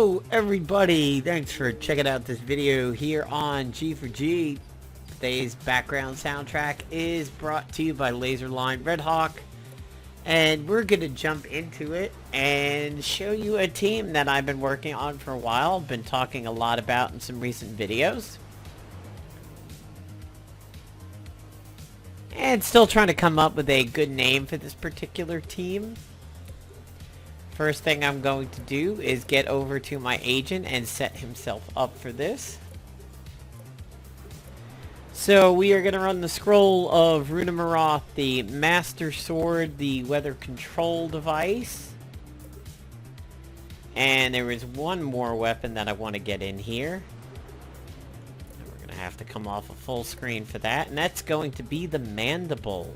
Hello everybody, thanks for checking out this video here on G4G. Today's background soundtrack is brought to you by Laserline Redhawk, and we're going to jump into it and show you a team that I've been working on for a while, been talking a lot about in some recent videos. And still trying to come up with a good name for this particular team. First thing I'm going to do is get over to my agent and set himself up for this. So we are going to run the scroll of Ruta, the Master Sword, the weather control device. And there is one more weapon that I want to get in here. And we're going to have to come off a full screen for that. And that's going to be the Mandible.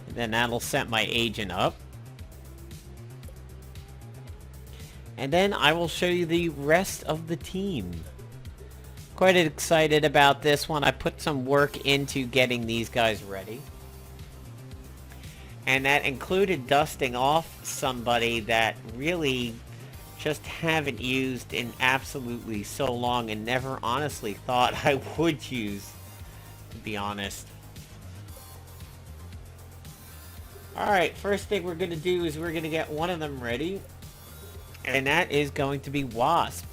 And then that'll set my agent up. And then I will show you the rest of the team. Quite excited about this one. I put some work into getting these guys ready. And that included dusting off somebody that really just haven't used in absolutely so long and never honestly thought I would use, to be honest. Alright, first thing we're going to do is we're going to get one of them ready. And that is going to be Wasp.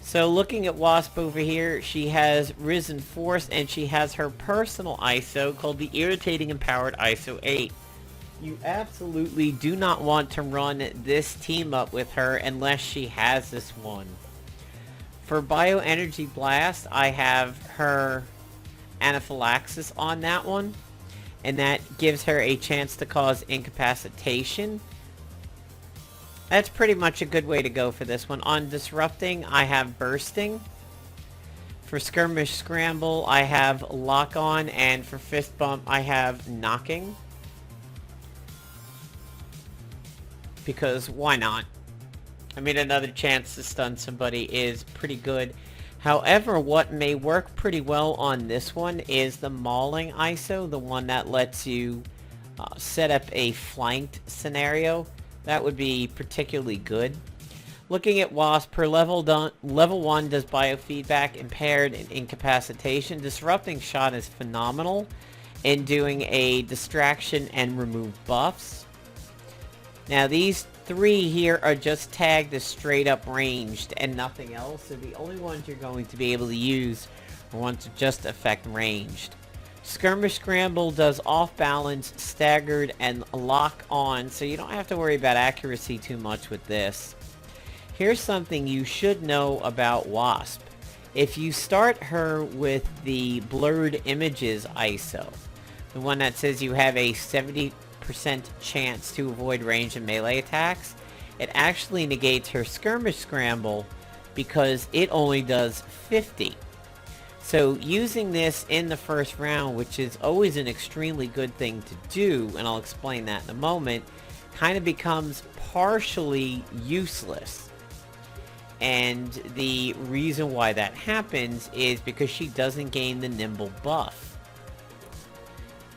So looking at Wasp over here, she has Risen Force and she has her personal ISO called the Irritating Empowered ISO 8. You absolutely do not want to run this team up with her unless she has this one. For Bioenergy Blast, I have her Anaphylaxis on that one. And that gives her a chance to cause incapacitation. That's pretty much a good way to go for this one. On Disrupting, I have Bursting. For Skirmish Scramble, I have Lock On. And for Fist Bump, I have Knocking. Because why not? I mean, another chance to stun somebody is pretty good. However, what may work pretty well on this one is the Mauling ISO. The one that lets you set up a flanked scenario. That would be particularly good. Looking at Wasp, her level 1 does biofeedback, impaired, and incapacitation. Disrupting Shot is phenomenal in doing a distraction and remove buffs. Now these three here are just tagged as straight up ranged and nothing else. So the only ones you're going to be able to use are ones that just affect ranged. Skirmish Scramble does off balance, staggered, and lock on, so you don't have to worry about accuracy too much with this. Here's something you should know about Wasp. If you start her with the Blurred Images ISO, the one that says you have a 70% chance to avoid range and melee attacks, it actually negates her Skirmish Scramble because it only does 50. So using this in the first round, which is always an extremely good thing to do, and I'll explain that in a moment, kind of becomes partially useless. And the reason why that happens is because she doesn't gain the nimble buff.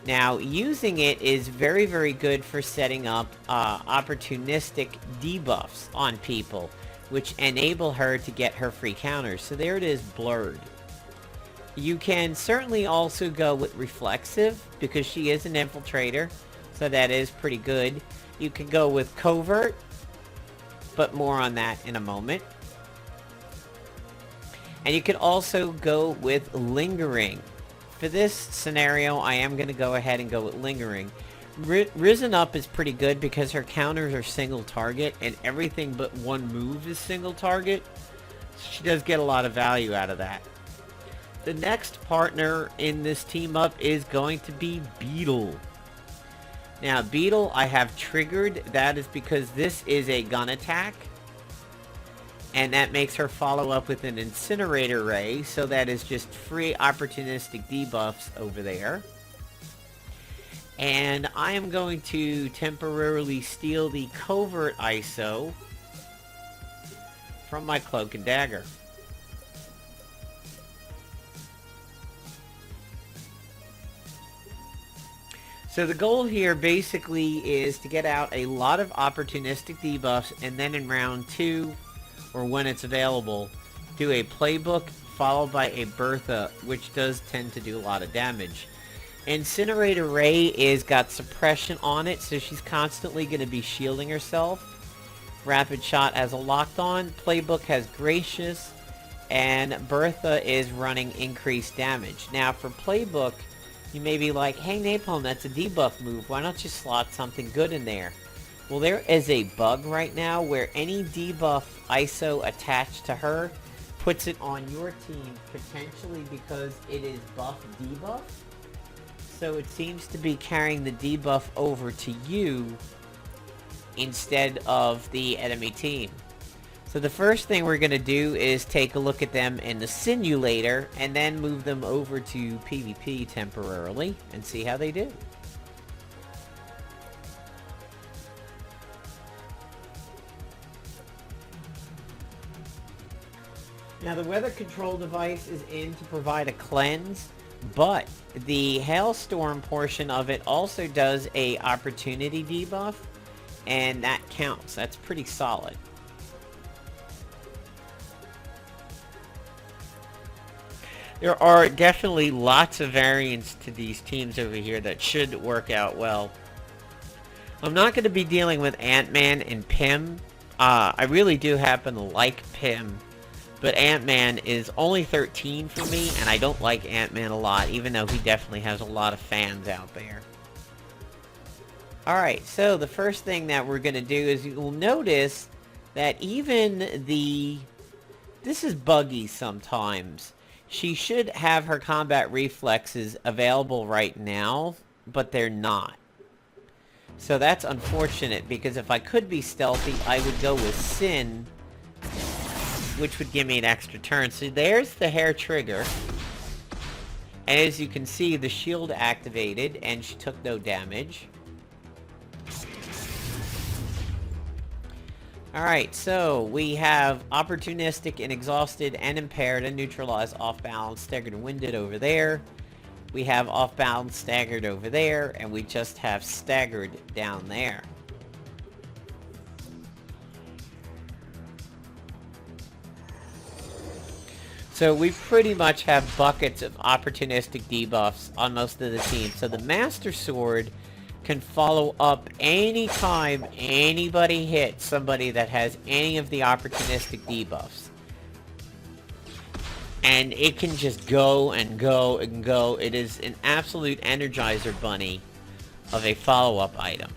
Now, using it is very, very good for setting up opportunistic debuffs on people, which enable her to get her free counters. So there it is, blurred. You can certainly also go with Reflexive, because she is an infiltrator, so that is pretty good. You can go with Covert, but more on that in a moment. And you can also go with Lingering. For this scenario, I am going to go ahead and go with Lingering. Risen Up is pretty good because her counters are single target, and everything but one move is single target. She does get a lot of value out of that. The next partner in this team up is going to be Beetle. Now, Beetle I have triggered. That is because this is a gun attack. And that makes her follow up with an Incinerator Ray. So that is just free opportunistic debuffs over there. And I am going to temporarily steal the Covert ISO from my Cloak and Dagger. So the goal here basically is to get out a lot of opportunistic debuffs, and then in round 2, or when it's available, do a playbook followed by a Bertha, which does tend to do a lot of damage. Incinerator Ray is got suppression on it, so she's constantly going to be shielding herself. Rapid Shot has a locked on. Playbook has Gracious. And Bertha is running increased damage. Now for Playbook, you may be like, hey Napalm, that's a debuff move. Why don't you slot something good in there? Well, there is a bug right now where any debuff ISO attached to her puts it on your team, potentially because it is buff debuff. So it seems to be carrying the debuff over to you instead of the enemy team. So the first thing we're going to do is take a look at them in the simulator and then move them over to PvP temporarily and see how they do. Now the weather control device is in to provide a cleanse, but the hailstorm portion of it also does a opportunity debuff, and that counts. That's pretty solid. There are definitely lots of variants to these teams over here that should work out well. I'm not going to be dealing with Ant-Man and Pym. I really do happen to like Pym, but Ant-Man is only 13 for me, and I don't like Ant-Man a lot, even though he definitely has a lot of fans out there. Alright, so the first thing that we're going to do is you'll notice that even the... This is buggy sometimes. She should have her combat reflexes available right now, but they're not. So that's unfortunate, because if I could be stealthy, I would go with Sin, which would give me an extra turn. So there's the hair trigger. And as you can see, the shield activated, and she took no damage. Alright, so we have opportunistic and exhausted and impaired and neutralized, off balance, staggered and winded over there. We have off balance, staggered over there, and we just have staggered down there. So we pretty much have buckets of opportunistic debuffs on most of the team. So the Master Sword can follow up anytime anybody hits somebody that has any of the opportunistic debuffs. And it can just go and go and go. It is an absolute Energizer Bunny of a follow-up item.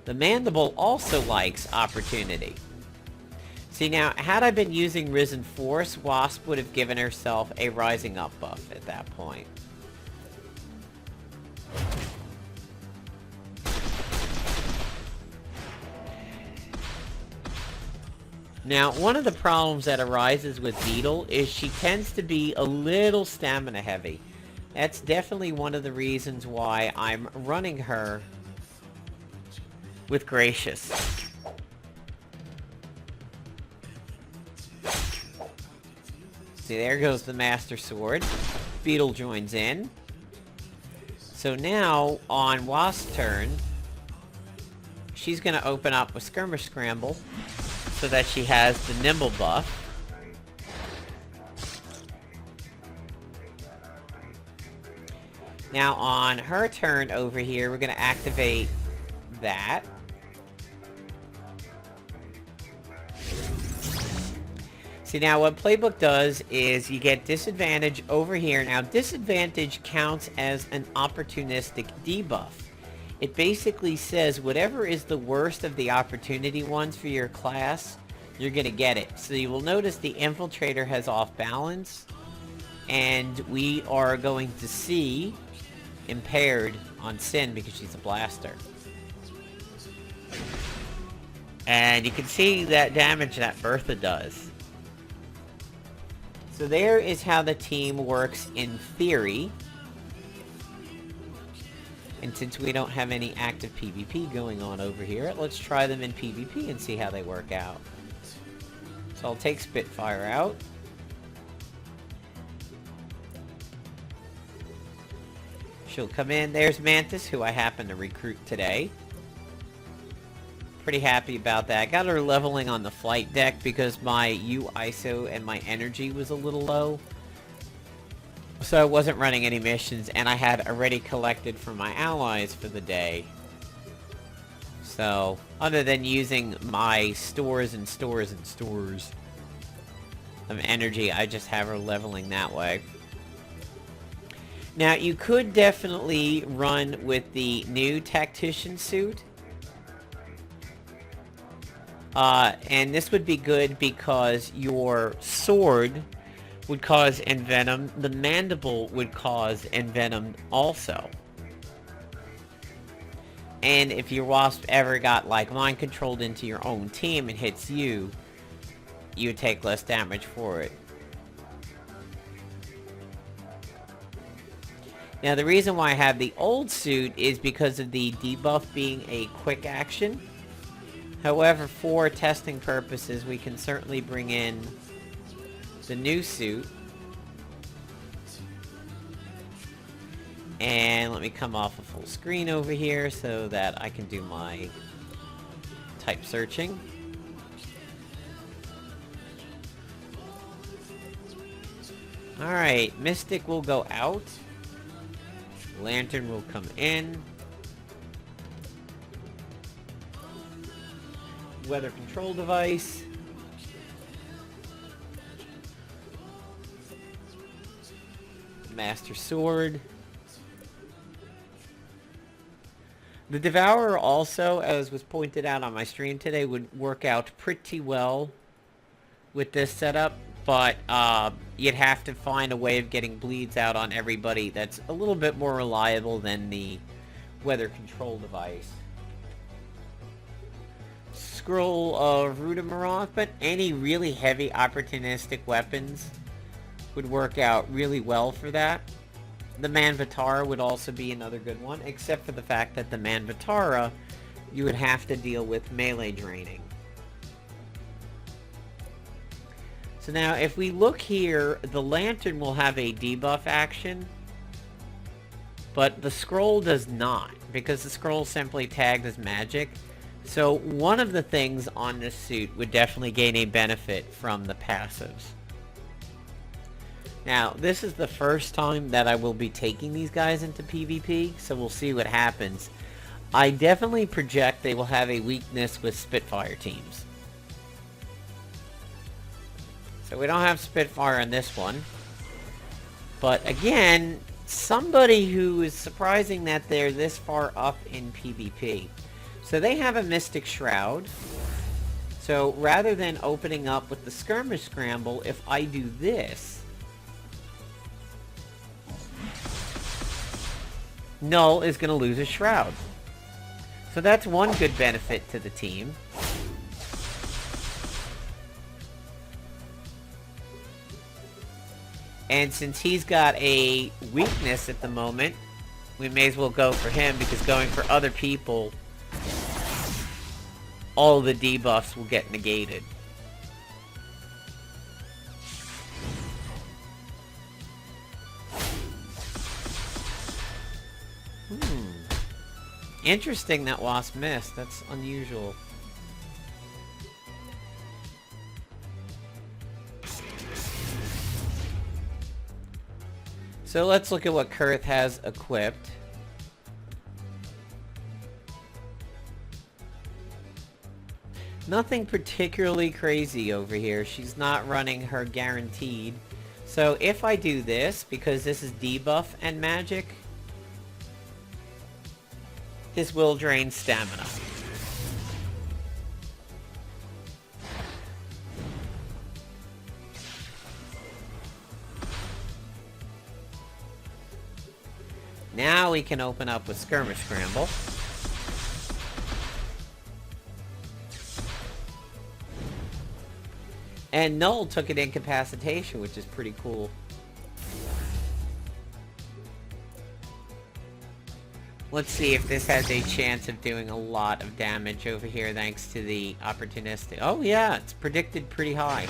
The Mandible also likes opportunity. See now, had I been using Risen Force, Wasp would have given herself a Rising Up buff at that point. Now, one of the problems that arises with Beetle is she tends to be a little stamina heavy. That's definitely one of the reasons why I'm running her with Gracious. See, there goes the Master Sword. Beetle joins in. So now, on Wasp's turn, she's going to open up with Skirmish Scramble, so that she has the Nimble buff. Now on her turn over here, we're going to activate that. See now what Playbook does is you get disadvantage over here. Now disadvantage counts as an opportunistic debuff. It basically says whatever is the worst of the opportunity ones for your class, you're going to get it. So you will notice the Infiltrator has off balance, and we are going to see impaired on Sin because she's a blaster. And you can see that damage that Bertha does. So there is how the team works in theory. And since we don't have any active PvP going on over here, let's try them in PvP and see how they work out. So I'll take Spitfire out. She'll come in. There's Mantis, who I happen to recruit today. pretty happy about that. I got her leveling on the flight deck because my U ISO and my energy was a little low. So I wasn't running any missions, and I had already collected from my allies for the day. So, other than using my stores and stores and stores of energy, I just have her leveling that way. Now, you could definitely run with the new tactician suit. And this would be good because your sword would cause Envenom. The Mandible would cause Envenom also. And if your Wasp ever got, like, mind controlled into your own team and hits you, you would take less damage for it. Now, the reason why I have the old suit is because of the debuff being a quick action. However, for testing purposes, we can certainly bring in the new suit. And let me come off a full screen over here so that I can do my type searching. Alright, Mystic will go out. Lantern will come in. Weather control device. Master Sword. The Devourer also, as was pointed out on my stream today, would work out pretty well with this setup, but you'd have to find a way of getting bleeds out on everybody that's a little bit more reliable than the weather control device. Scroll of Ruta, but any really heavy opportunistic weapons would work out really well for that. The Manvatara would also be another good one, except for the fact that the Manvatara, you would have to deal with melee draining. So now, if we look here, the Lantern will have a debuff action, but the Scroll does not, because the Scroll is simply tagged as magic. So one of the things on this suit would definitely gain a benefit from the passives. Now, this is the first time that I will be taking these guys into PvP, so we'll see what happens. I definitely project they will have a weakness with Spitfire teams. So we don't have Spitfire on this one. But again, somebody who is surprising that they're this far up in PvP. So they have a Mystic Shroud. So rather than opening up with the Skirmish Scramble, if I do this, Null is going to lose a Shroud. So that's one good benefit to the team. And since he's got a weakness at the moment, we may as well go for him, because going for other people, all the debuffs will get negated. Interesting that Wasp missed. That's unusual. So let's look at what Kurth has equipped. Nothing particularly crazy over here. She's not running her guaranteed. So if I do this, because this is debuff and magic, this will drain stamina. Now we can open up with Skirmish Scramble. And Null took an incapacitation, which is pretty cool. Let's see if this has a chance of doing a lot of damage over here thanks to the opportunistic. Oh yeah, it's predicted pretty high.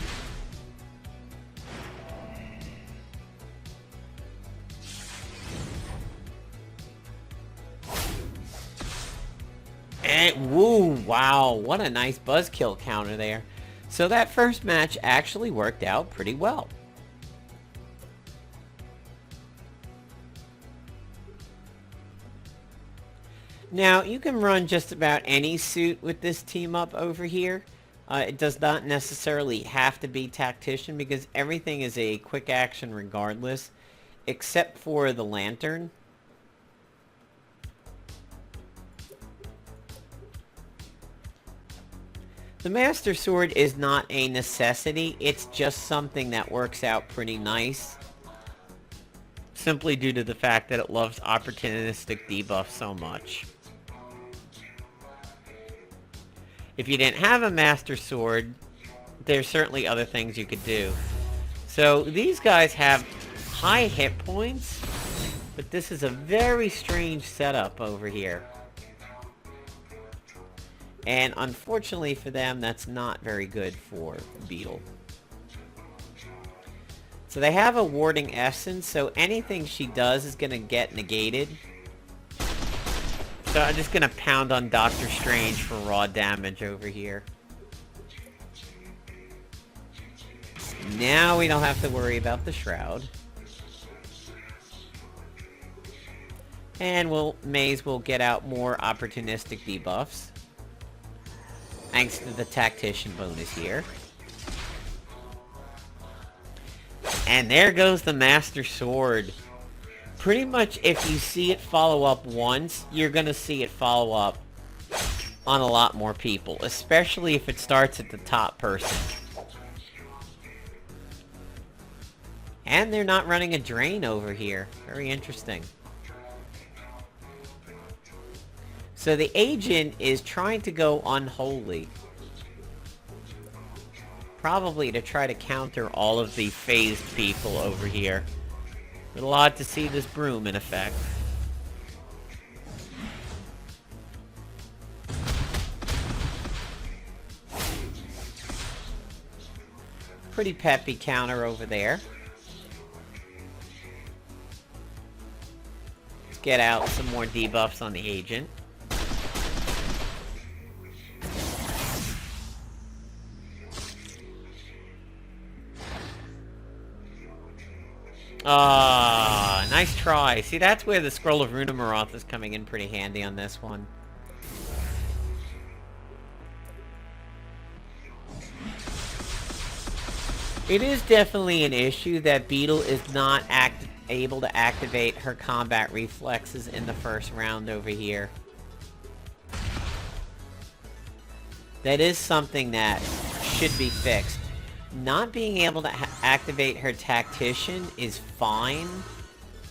Woo, wow, what a nice buzzkill counter there. So that first match actually worked out pretty well. Now, you can run just about any suit with this team up over here. It does not necessarily have to be Tactician because everything is a quick action regardless, except for the Lantern. The Master Sword is not a necessity, it's just something that works out pretty nice. Simply due to the fact that it loves opportunistic debuff so much. If you didn't have a Master Sword, there's certainly other things you could do. So these guys have high hit points, but this is a very strange setup over here. And unfortunately for them, that's not very good for Beetle. So they have a warding essence, so anything she does is going to get negated. So I'm just going to pound on Doctor Strange for raw damage over here. Now we don't have to worry about the Shroud. And Maze will get out more opportunistic debuffs. Thanks to the Tactician bonus here. And there goes the Master Sword. Pretty much if you see it follow up once, you're going to see it follow up on a lot more people. Especially if it starts at the top person. And they're not running a drain over here. Very interesting. So the agent is trying to go unholy. Probably to try to counter all of the phased people over here. Little odd to see this broom in effect. Pretty peppy counter over there. Let's get out some more debuffs on the agent. Ah, nice try. See, that's where the Scroll of Ruta is coming in pretty handy on this one. It is definitely an issue that Beetle is not able to activate her combat reflexes in the first round over here. That is something that should be fixed. Not being able to activate her Tactician is fine,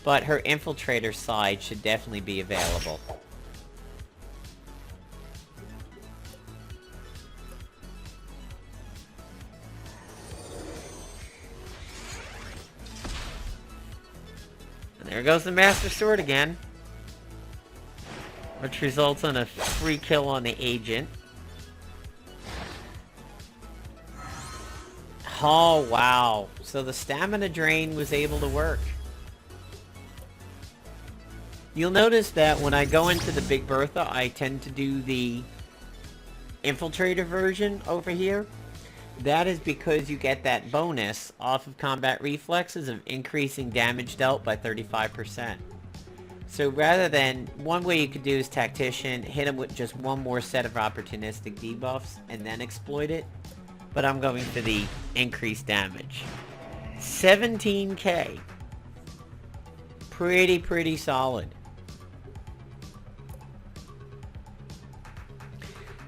but her Infiltrator side should definitely be available. And there goes the Master Sword again, which results in a free kill on the agent. Oh, wow. So the stamina drain was able to work. You'll notice that when I go into the Big Bertha, I tend to do the Infiltrator version over here. That is because you get that bonus off of combat reflexes of increasing damage dealt by 35%. So rather than, one way you could do is Tactician, hit him with just one more set of opportunistic debuffs, and then exploit it. But I'm going for the increased damage. 17k. Pretty solid.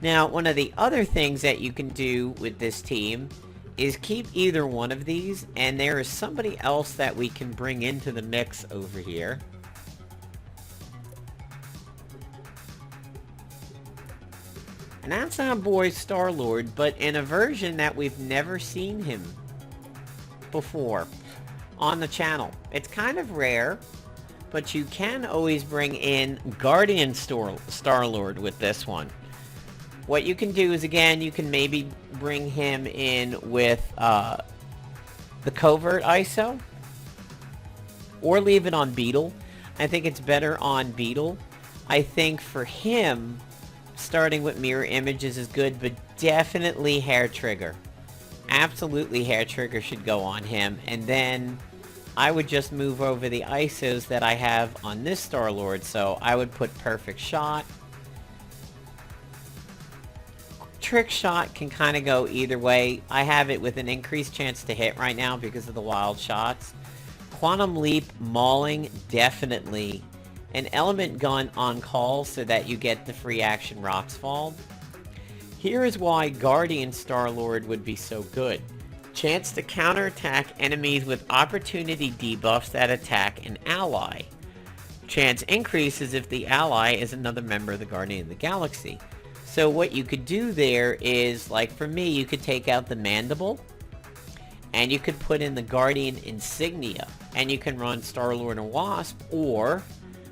Now, one of the other things that you can do with this team is keep either one of these, and there is somebody else that we can bring into the mix over here. And that's our boy Star-Lord, but in a version that we've never seen him before on the channel. It's kind of rare, but you can always bring in Guardian Star-Lord with this one. What you can do is, again, you can maybe bring him in with the covert ISO, or leave it on Beetle. I think it's better on Beetle. I think for him, starting with mirror images is good, but definitely hair trigger. Absolutely hair trigger should go on him, and then I would just move over the ISOs that I have on this Star-Lord, so I would put perfect shot. Trick shot can kind of go either way. I have it with an increased chance to hit right now because of the wild shots. Quantum leap, mauling, definitely. An element gun on call so that you get the free action rocks fall. Here is why Guardian Star-Lord would be so good. Chance to counterattack enemies with opportunity debuffs that attack an ally. Chance increases if the ally is another member of the Guardian of the Galaxy. So what you could do there is, like for me, you could take out the Mandible, and you could put in the Guardian insignia, and you can run Star-Lord and Wasp, or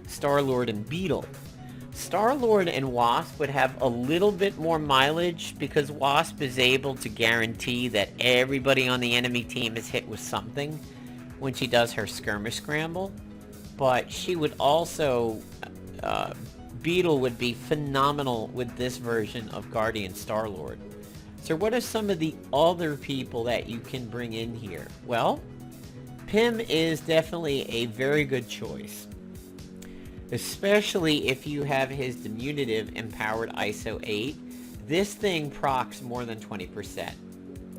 Star-Lord and Beetle. Star-Lord and Wasp would have a little bit more mileage because Wasp is able to guarantee that everybody on the enemy team is hit with something when she does her Skirmish Scramble. But she would also... Beetle would be phenomenal with this version of Guardian Star-Lord. So what are some of the other people that you can bring in here? Well, Pym is definitely a very good choice. Especially if you have his diminutive empowered ISO 8. This thing procs more than 20%,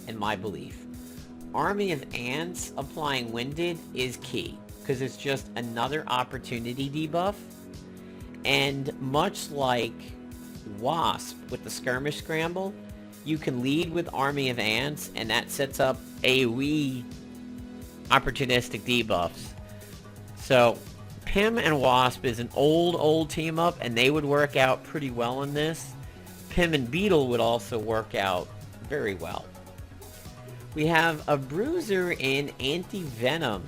in my belief. Army of Ants applying Winded is key, because it's just another opportunity debuff. And much like Wasp with the Skirmish Scramble, you can lead with Army of Ants, and that sets up AoE opportunistic debuffs. So, Pym and Wasp is an old team up, and they would work out pretty well in this. Pym and Beetle would also work out very well. We have a bruiser in Anti-Venom.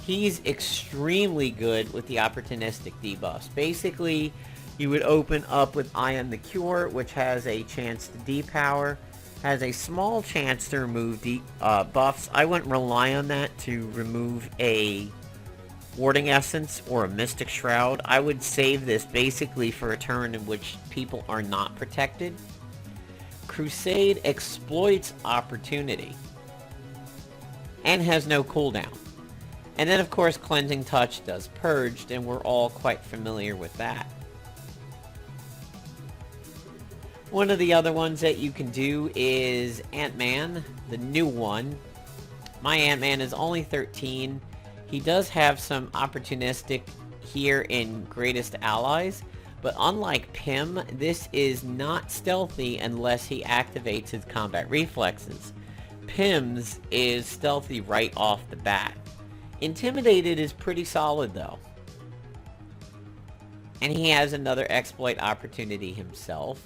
He's extremely good with the opportunistic debuffs. Basically, you would open up with I Am the Cure, which has a chance to depower, has a small chance to remove buffs. I wouldn't rely on that to remove a Warding Essence or a Mystic Shroud. I would save this basically for a turn in which people are not protected. Crusade exploits opportunity and has no cooldown. And then of course Cleansing Touch does Purged, and we're all quite familiar with that. One of the other ones that you can do is Ant-Man, the new one. My Ant-Man is only 13. He does have some opportunistic here in Greatest Allies, but unlike Pym, this is not stealthy unless he activates his combat reflexes. Pym's is stealthy right off the bat. Intimidated is pretty solid though. And he has another exploit opportunity himself.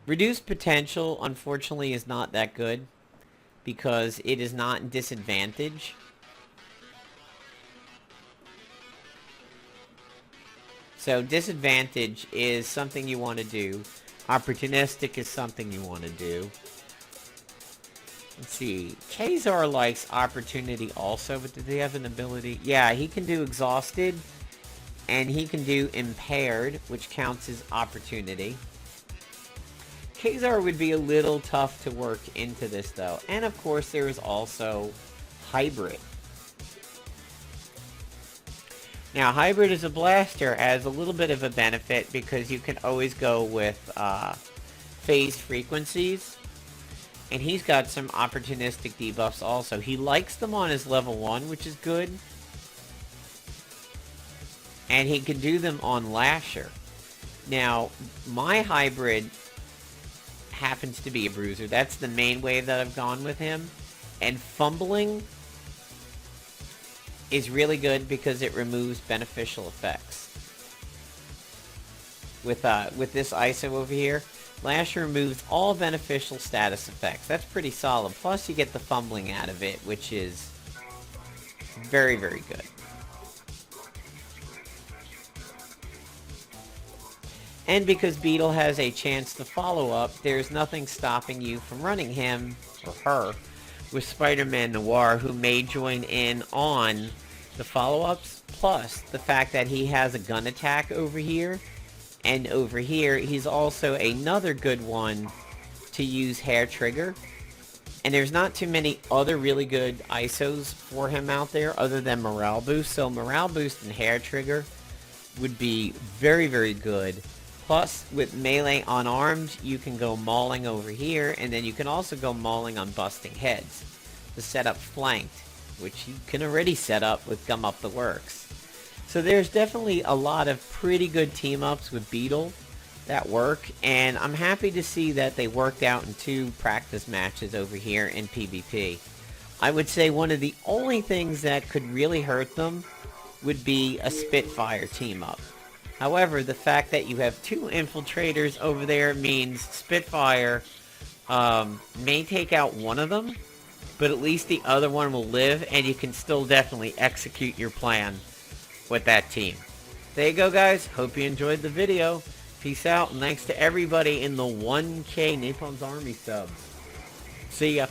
Reduced potential, unfortunately, is not that good because it is not in disadvantage. So disadvantage is something you want to do. Opportunistic is something you want to do. Let's see. Kazar likes opportunity also, but does he have an ability? Yeah, he can do exhausted, and he can do impaired, which counts as opportunity. Kazar would be a little tough to work into this though. And of course there is also Hybrid. Now Hybrid as a blaster has a little bit of a benefit because you can always go with phase frequencies. And he's got some opportunistic debuffs also. He likes them on his level 1, which is good. And he can do them on Lasher. Now, my Hybrid happens to be a bruiser. That's the main way that I've gone with him. And Fumbling is really good because it removes beneficial effects. With this ISO over here, Lasher removes all beneficial status effects. That's pretty solid. Plus you get the Fumbling out of it, which is very, very good. And because Beetle has a chance to follow up, there's nothing stopping you from running him, or her, with Spider-Man Noir, who may join in on the follow-ups, plus the fact that he has a gun attack over here, and over here he's also another good one to use hair trigger. And there's not too many other really good ISOs for him out there other than morale boost, so morale boost and hair trigger would be very, very good. Plus, with melee unarmed, you can go mauling over here, and then you can also go mauling on busting heads to set up flanked, which you can already set up with Gum Up the Works. So there's definitely a lot of pretty good team-ups with Beetle that work, and I'm happy to see that they worked out in 2 practice matches over here in PvP. I would say one of the only things that could really hurt them would be a Spitfire team-up. However, the fact that you have 2 infiltrators over there means Spitfire may take out one of them, but at least the other one will live, and you can still definitely execute your plan with that team. There you go, guys. Hope you enjoyed the video. Peace out, and thanks to everybody in the 1K Napalm's Army subs. See ya.